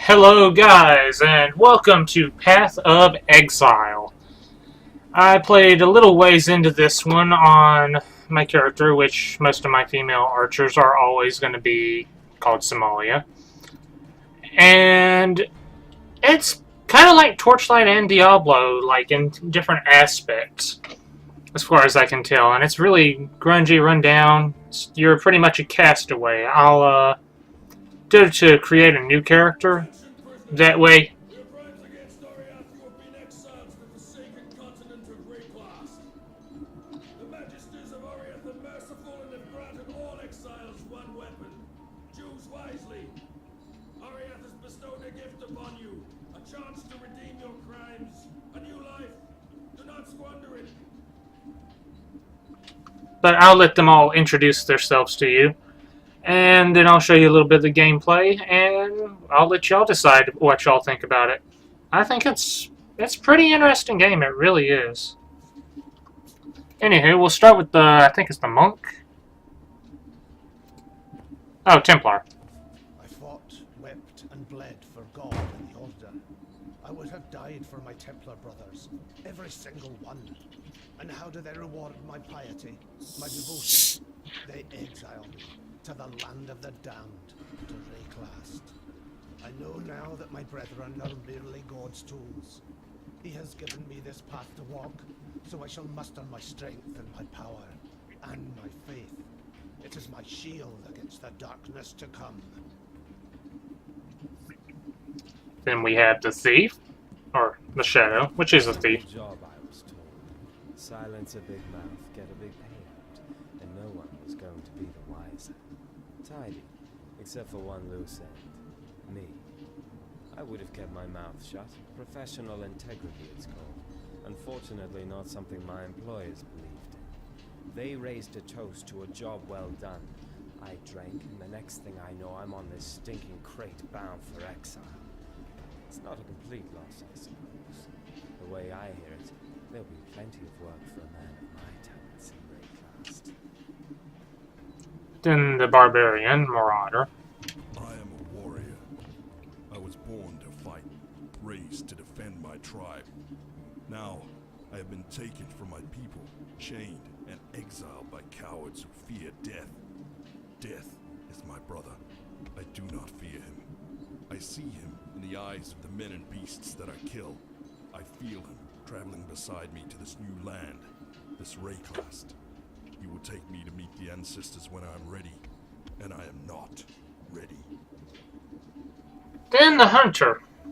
Hello guys, and welcome to Path of Exile. I played a little ways into this one on my character, which most of my female archers are always going to be called Somalia. And it's kind of like Torchlight and Diablo, like in different aspects, as far as I can tell. And it's really grungy, rundown. You're pretty much a castaway. I'll do it to create a new character. That way, but I'll let them all introduce themselves to you. And then I'll show you a little bit of the gameplay, and I'll let y'all decide what y'all think about it. I think it's a pretty interesting game, it really is. Anywho, we'll start with the, I think it's the monk. Oh, Templar. I fought, wept, and bled for God and the Order. I would have died for my Templar brothers, every single one. And how do they reward my piety, my devotion? They exile me to the land of the damned, to Reclast. I know now that my brethren are merely God's tools. He has given me this path to walk, so I shall muster my strength and my power, and my faith. It is my shield against the darkness to come. Then we have the thief, or the shadow, which is a thief. Job, I was told. Silence a big mouth, get a big payout, and no one was going to be the wiser. Tidy, except for one loose end. Me. I would have kept my mouth shut. Professional integrity, it's called. Unfortunately, not something my employers believed in. They raised a toast to a job well done. I drank, and the next thing I know, I'm on this stinking crate bound for exile. It's not a complete loss, I suppose. The way I hear it, there'll be plenty of work for a man of my talents in Reclast. Then the barbarian, Marauder. I am a warrior. I was born to fight, raised to defend my tribe. Now, I have been taken from my people, chained and exiled by cowards who fear death. Death is my brother. I do not fear him. I see him in the eyes of the men and beasts that I kill. I feel him traveling beside me to this new land, this Reclast. He will take me to meet the ancestors when I am ready, and I am not ready. Then the hunter. You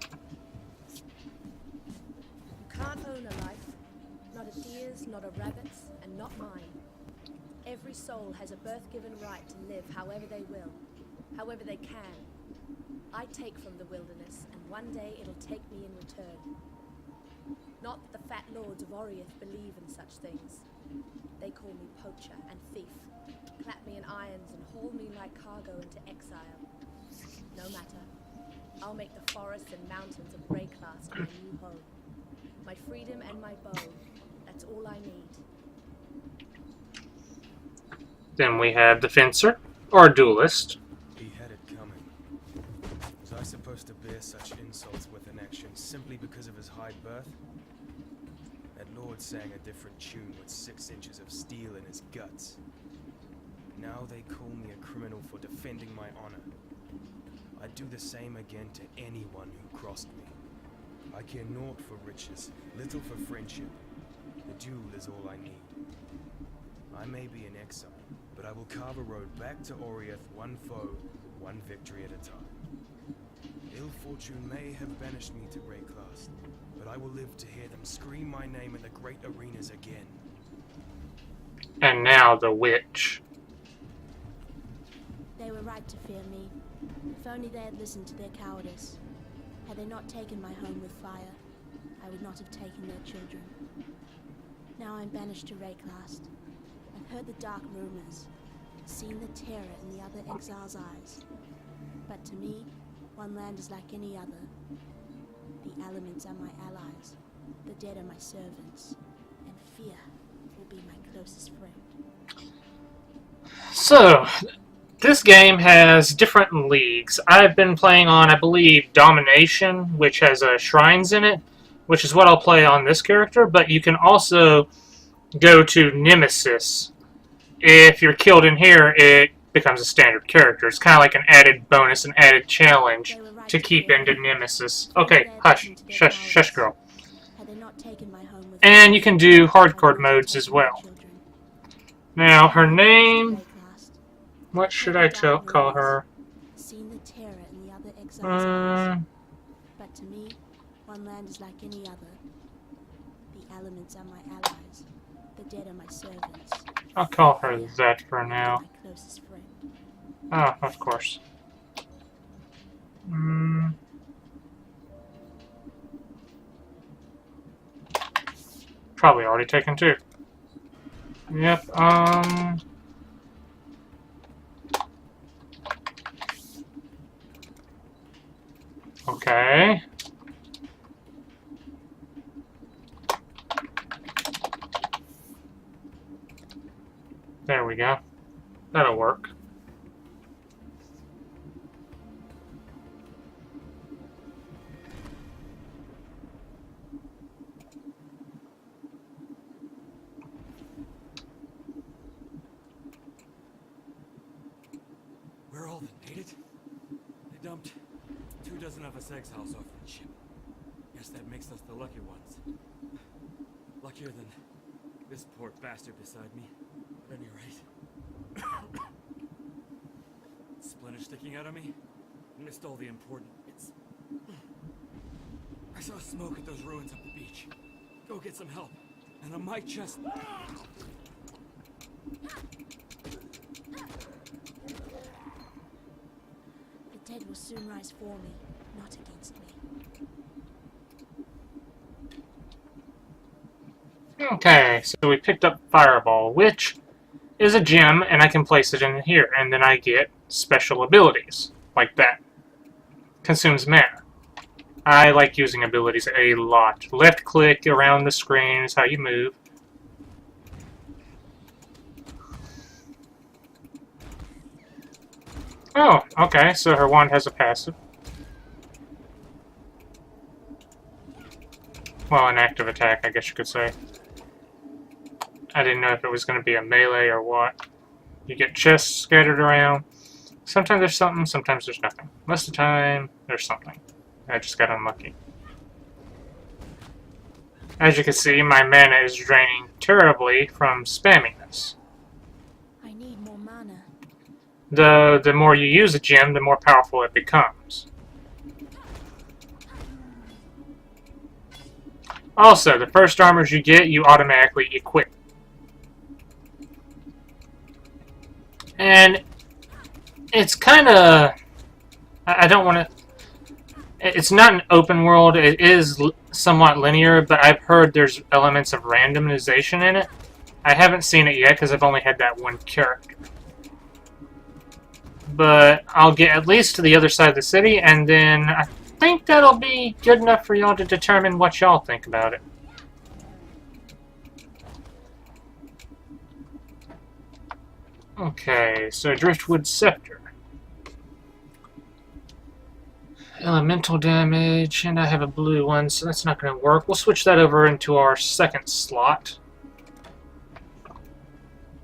can't own a life. Not a deer's, not a rabbit's, and not mine. Every soul has a birth-given right to live however they will, however they can. I take from the wilderness, and one day it'll take me in return. Not that the fat lords of Oriath believe in such things. They call me poacher and thief, clap me in irons and haul me like cargo into exile. No matter. I'll make the forests and mountains of Reclast my new home. My freedom and my bow, that's all I need. Then we have the fencer, or duelist. He had it coming. Was I supposed to bear such insults with an action simply because of his high birth? That lord sang a different tune with 6 inches of steel in his guts. Now they call me a criminal for defending my honor. I'd do the same again to anyone who crossed me. I care naught for riches, little for friendship. The duel is all I need. I may be in exile, but I will carve a road back to Oriath, one foe, one victory at a time. Ill fortune may have banished me to Reclast, but I will live to hear them scream my name in the great arenas again. And now the witch. They were right to fear me. If only they had listened to their cowardice. Had they not taken my home with fire, I would not have taken their children. Now I'm banished to Reclast. I've heard the dark rumors, seen the terror in the other exiles' eyes. But to me, one land is like any other. The elements are my allies, the dead are my servants, and fear will be my closest friend. So, this game has different leagues. I've been playing on, I believe, Domination, which has shrines in it, which is what I'll play on this character, but you can also go to Nemesis. If you're killed in here, it becomes a standard character. It's kind of like an added bonus, an added challenge to keep into Nemesis. Okay, hush. Shush, shush, girl. And you can do hardcore modes as well. Now, her name... What should I call her? But to me, one land is like any other. The elements are my allies. The dead are my servants. I'll call her that for now. My closest friend. Oh, of course. Probably already taken two. Yep, okay. There we go. That'll work. We're all made it. They dumped 24 of us exiles off the ship. Guess that makes us the lucky ones. Luckier than this poor bastard beside me. At any rate. Splinter sticking out of me? Missed all the important bits. I saw smoke at those ruins up the beach. Go get some help. And I might just... The dead will soon rise for me, not against me. Okay, so we picked up Fireball, which is a gem, and I can place it in here, and then I get special abilities, like that. Consumes mana. I like using abilities a lot. Left click around the screen is how you move. Oh, okay, so her wand has a passive. Well, an active attack, I guess you could say. I didn't know if it was going to be a melee or what. You get chests scattered around. Sometimes there's something, sometimes there's nothing. Most of the time, there's something. I just got unlucky. As you can see, my mana is draining terribly from spamming this. I need more mana. The more you use a gem, the more powerful it becomes. Also, the first armors you get, you automatically equip. And it's kind of... I don't want to... It's not an open world. It is somewhat linear, but I've heard there's elements of randomization in it. I haven't seen it yet because I've only had that one character. But I'll get at least to the other side of the city, and then I think that'll be good enough for y'all to determine what y'all think about it. Okay, so Driftwood Scepter. Elemental damage, and I have a blue one, so that's not going to work. We'll switch that over into our second slot,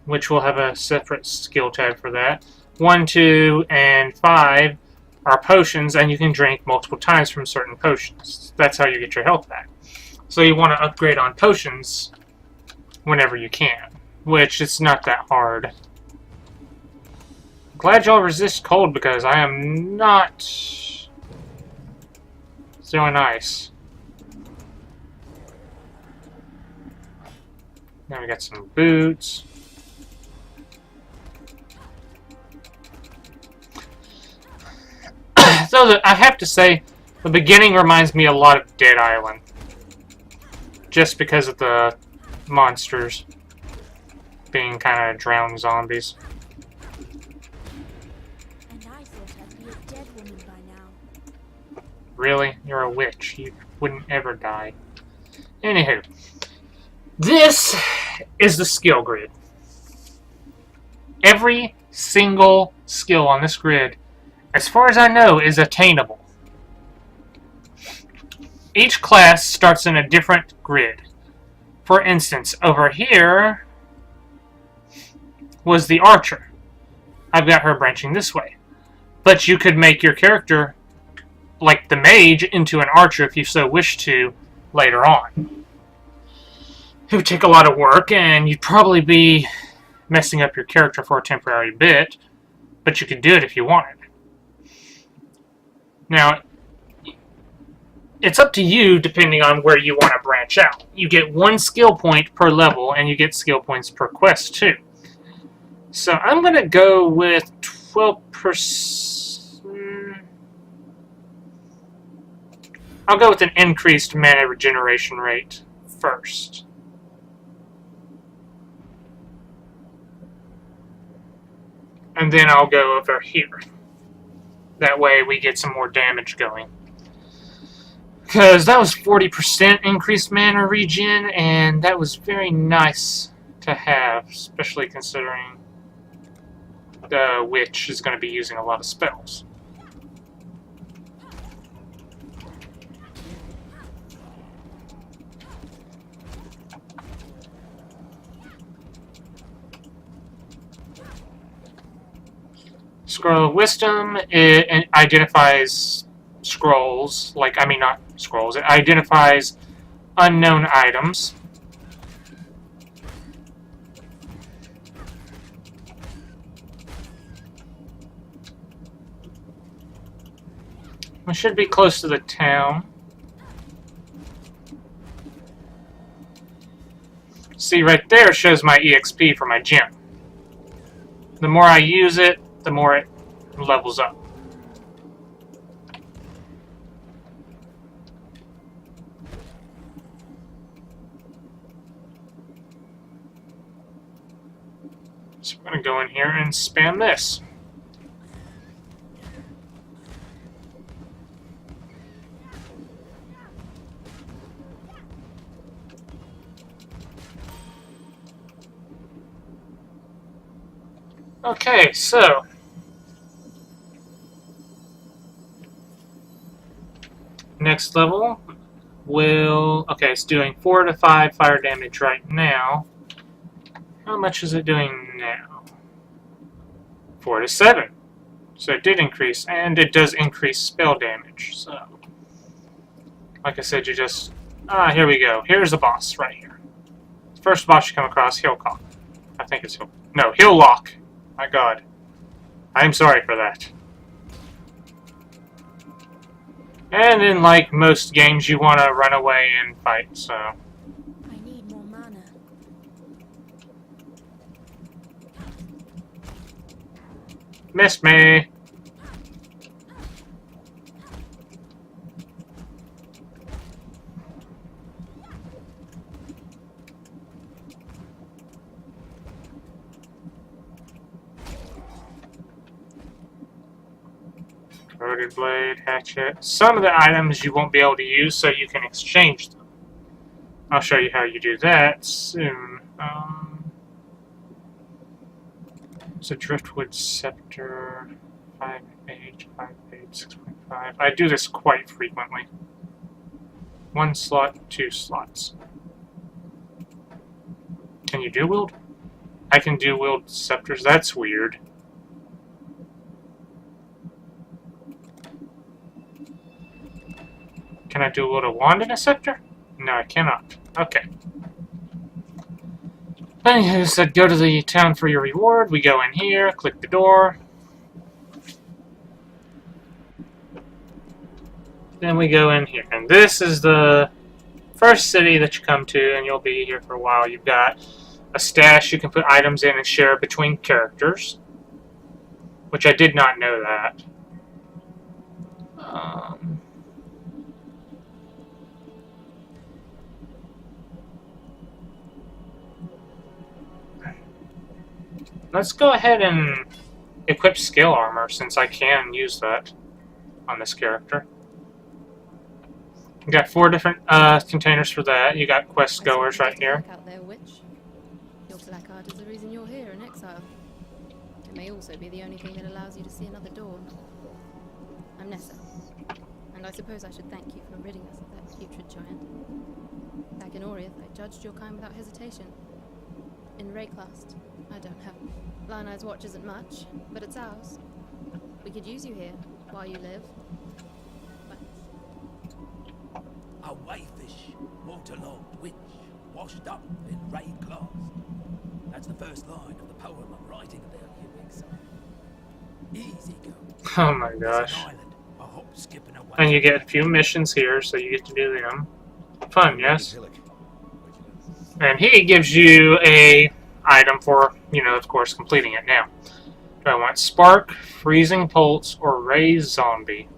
which will have a separate skill tag for that. 1, 2, and 5 are potions, and you can drink multiple times from certain potions. That's how you get your health back. So you want to upgrade on potions whenever you can, which it's not that hard. Glad y'all resist cold, because I am not throwing ice. Now we got some boots. So I have to say, the beginning reminds me a lot of Dead Island. Just because of the monsters being kind of drowned zombies. And I thought I'd be a dead woman by now. Really? You're a witch. You wouldn't ever die. Anywho. This is the skill grid. Every single skill on this grid, as far as I know, is attainable. Each class starts in a different grid. For instance, over here was the archer. I've got her branching this way. But you could make your character, like the mage, into an archer if you so wish to later on. It would take a lot of work, and you'd probably be messing up your character for a temporary bit, but you could do it if you wanted. Now, it's up to you depending on where you want to branch out. You get 1 skill point per level, and you get skill points per quest too. So I'm going to go with 12%. I'll go with an increased mana regeneration rate first. And then I'll go over here. That way we get some more damage going. Because that was 40% increased mana regen, and that was very nice to have, especially considering the witch is going to be using a lot of spells. Scroll of Wisdom, it identifies scrolls, not scrolls, it identifies unknown items. We should be close to the town. See, right there shows my EXP for my gem. The more I use it, the more it levels up. So I'm going to go in here and spam this. Okay, so next level will, okay, it's doing 4 to 5 fire damage right now. How much is it doing now? 4 to 7. So it did increase, and it does increase spell damage. So, like I said, you just, here we go. Here's a boss right here. First boss you come across, Hillcock. I think it's Hillock. My God. I'm sorry for that. And in like most games, you want to run away and fight, so. I need more mana. Missed me. Corroded blade, hatchet. Some of the items you won't be able to use, so you can exchange them. I'll show you how you do that soon. It's a driftwood scepter, 5H, 5H, 6.5. I do this quite frequently. 1 slot, 2 slots. Can you do wield? I can do wield scepters. That's weird. Can I do wield a wand and a scepter? No, I cannot. Okay. Anywho, it said go to the town for your reward. We go in here, click the door. Then we go in here. And this is the first city that you come to, and you'll be here for a while. You've got a stash you can put items in and share between characters. Which I did not know that. Let's go ahead and equip scale armor, since I can use that on this character. You got 4 different containers for that. You got quest goers right here. Out there, witch. Your black art is the reason you're here in exile. may also be the only thing that allows you to see another dawn. I'm Nessa, and I suppose I should thank you for ridding us of that putrid giant. Back in Oriath, I judged your kind without hesitation. In Rayclast, I don't have. Lion Eye's watch isn't much, but it's ours. We could use you here while you live. But A wayfish, waterlogged witch, washed up in raid glass. That's the first line of the poem I'm writing about you, exile. Easy go. Oh my There's gosh. an island, a hop skipping away. And you get a few missions here, so you get to do them. Fun, yes? And he gives you a item for, you know, of course, completing it. Now, do I want Spark, Freezing Pulse, or Raise Zombie?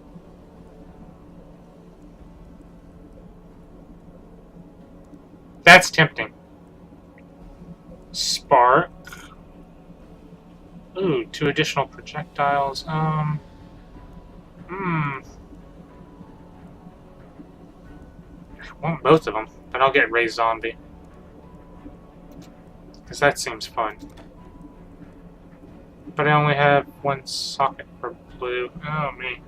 That's tempting. Spark. Ooh, 2 additional projectiles. I want both of them, but I'll get Raise Zombie. Because that seems fun. But I only have 1 socket for blue. Oh, me.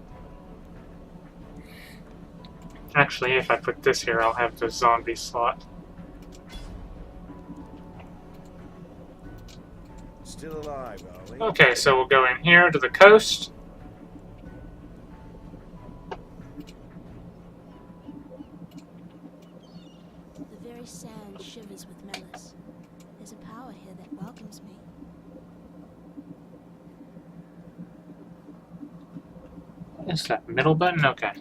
Actually, if I put this here, I'll have the zombie slot. Still alive, are we? Okay, so we'll go in here to the coast. The very sand shivers with malice. There's a power here that welcomes me. Is that middle button? Okay.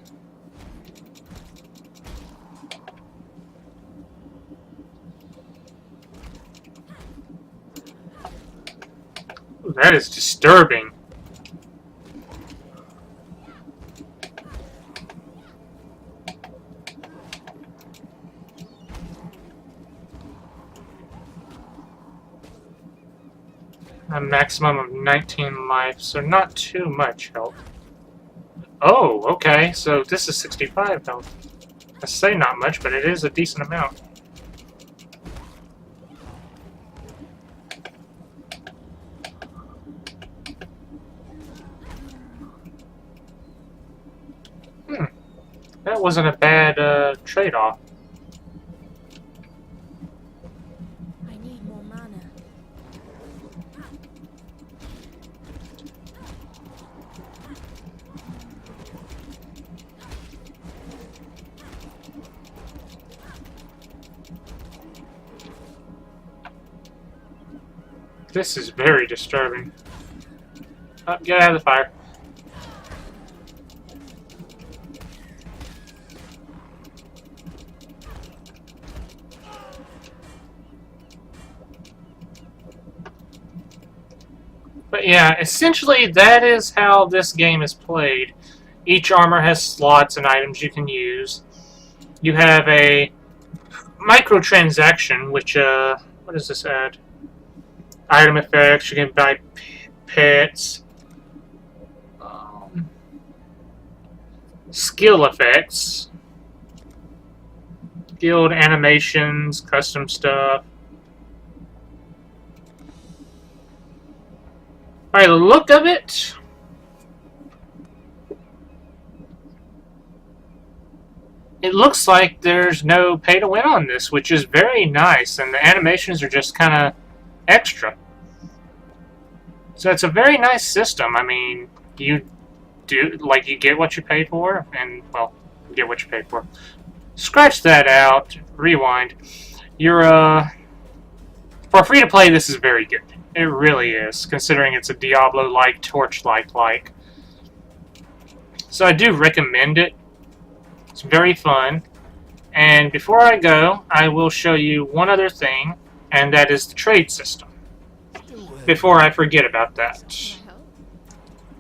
Ooh, that is disturbing. A maximum of 19 life, so not too much health. Oh, okay, so this is 65 health. I say not much, but it is a decent amount. That wasn't a bad trade-off. I need more mana. This is very disturbing. Oh, get out of the fire. But yeah, essentially that is how this game is played. Each armor has slots and items you can use. You have a microtransaction, which, what does this add? Item effects, you can buy pets. Skill effects. Guild animations, custom stuff. By the look of it, it looks like there's no pay to win on this, which is very nice, and the animations are just kind of extra. So it's a very nice system. I mean, you get what you paid for, and, well, you get what you paid for. Scratch that out, rewind. For free to play, this is very good. It really is, considering it's a Diablo-like, Torchlight-like. So I do recommend it. It's very fun. And before I go, I will show you one other thing, and that is the trade system. Before I forget about that. Can I help?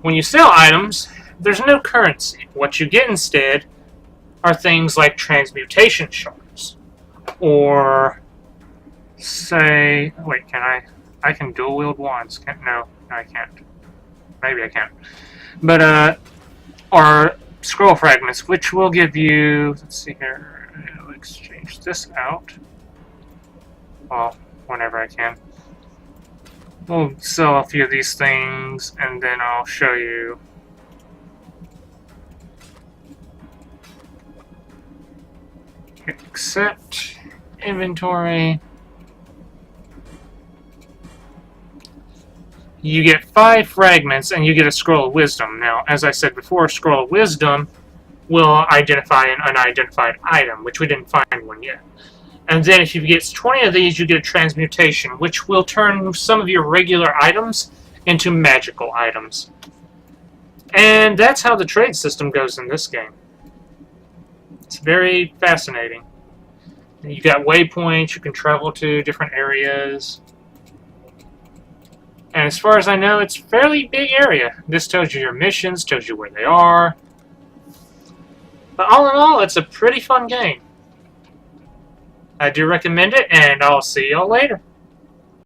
When you sell items, there's no currency. What you get instead are things like transmutation shards. Or, say... Wait, can I... I can dual wield wands. No, I can't. Maybe I can. But, or scroll fragments, which will give you... Let's see here. I'll exchange this out. Well, whenever I can. We'll sell a few of these things, and then I'll show you. Hit accept. Inventory. You get 5 fragments, and you get a scroll of wisdom. Now, as I said before, a scroll of wisdom will identify an unidentified item, which we didn't find one yet. And then if you get 20 of these, you get a transmutation, which will turn some of your regular items into magical items. And that's how the trade system goes in this game. It's very fascinating. You got waypoints, you can travel to different areas. And as far as I know, it's a fairly big area. This tells you your missions, tells you where they are. But all in all, it's a pretty fun game. I do recommend it, and I'll see y'all later.